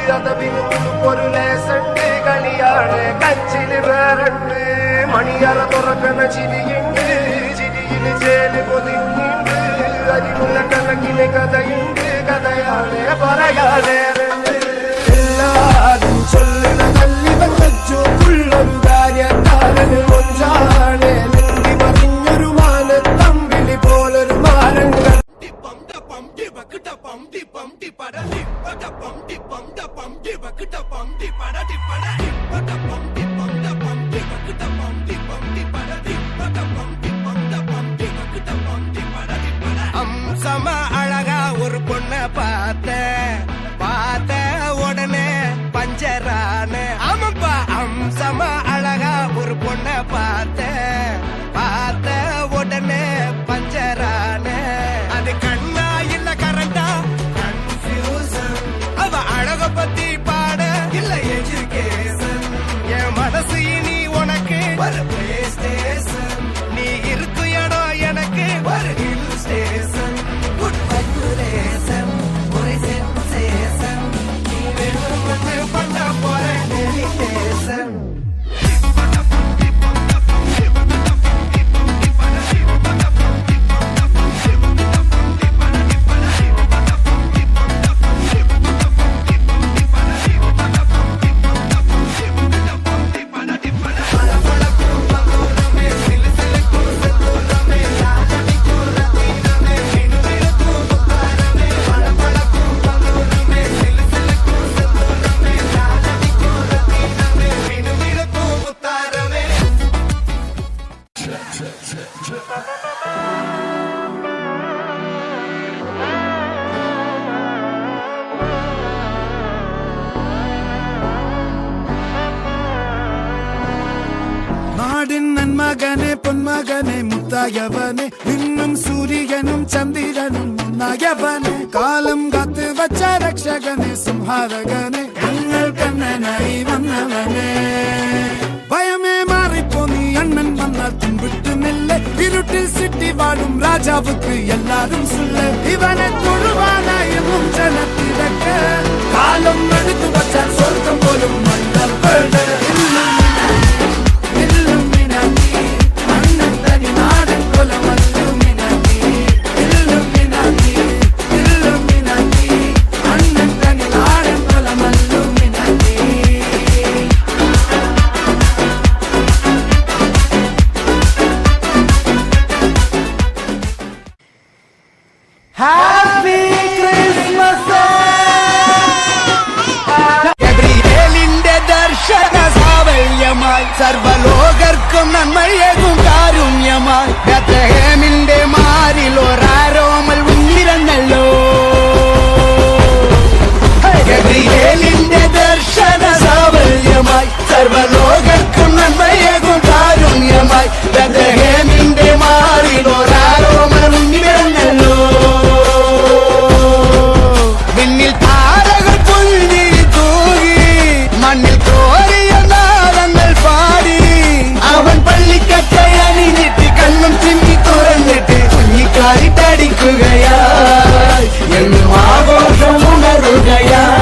ഒരു ലേസുണ്ട് കളിയാണ് കച്ചില് വേറുണ്ട് മണിയറ തുറക്കണ ചിരിയുണ്ട് ചിരിയില് ചേല് പൊതിഞ്ഞുണ്ട് അരിമുള്ള കണക്കിന് കഥയുണ്ട് കഥയാണ് പറയാനേറുണ്ട് എല്ലാരും ചൊല്ലണ നല്ലിവൻ വെച്ചുള്ളൊരു കാര്യക്കാരന് കൊഞ്ചാണ് നെന്തി മറിഞ്ഞൊരു മാനത്തമ്പിളി പോലൊരു മാരങ്ങൾ அம்சமா அழகா ஒரு பொண்ண பார்த்த உடனே பஞ்சரான ஆமாப்பா அம்சமா அழகா ஒரு பொண்ண பார்த்த உடனே பஞ்சரான அது கண்ணா இல்ல கரண்டா கன்ஃபியூசன் அவ அழக பத்தி பாட இல்ல எஜுகேஷன் என் மனசு இனி உனக்கு ஒரு பிளே ஸ்டேஷன் நீ இருக்கு இடம் எனக்கு ஒரு ஹில் ஸ்டேஷன் குட் வைப்ரேஷன் ஒரு சென்சேஷன் நீ வெறும் பண்ண போற டெலிடேஷன் നന്മകനെ പൊന്മകനെ മുത്തായവനെ നിന്നും സൂര്യനും ചന്ദ്രനും ഒന്നായവനെ കാലം കാത്ത് വച്ച രക്ഷകനെ സംഹാരകനെ ഞങ്ങൾ കണ്ണനായി വന്നവനെ ഭയമേ മാറിപ്പോ നീ അണ്ണൻ വന്നാൽ തുമ്പിട്ട് നില്ല ഇരുട്ടിൽ സിറ്റി വാഴും രാജാവുക്ക് എല്ലാരും സുല്ല ഇവനെ തൊഴുവാനായി എന്നും ജനത്തിരക്ക് കാലം എടുത്തു വച്ചാൽ സ്വർഗം പോലും മണ്ണൽ വേണ്ട സർവലോകർക്കും നന്മയേകും കാരുണ്യമായി ബേത്ലഹേമിന്റെ മാറിൽ ഒരാരോമൽ ഉന്നിരന്നല്ലോ ഗബ്രിയേലിന്റെ ദർശന സാവല്യമായി സർവലോകർക്കും നന്മയേകും കാരുണ്യമായി ബേത്ലഹേമിന്റെ മാറിൽ ഒരാരോമൽ ഉന്നിരന്നല്ലോ വിണ്ണിൽ താരകൾ പുൽഞ്ഞിരി തൂകി മണ്ണിൽ കോരിയ പാടി അവൻ പള്ളിക്കട്ടയണിഞ്ഞിട്ട് കണ്ണും ചിമ്മി തുറന്നിട്ട് കുഞ്ഞിക്കാരിട്ടടിക്കുകയായി എന്നും ആഘോഷം ഉണരുകയായി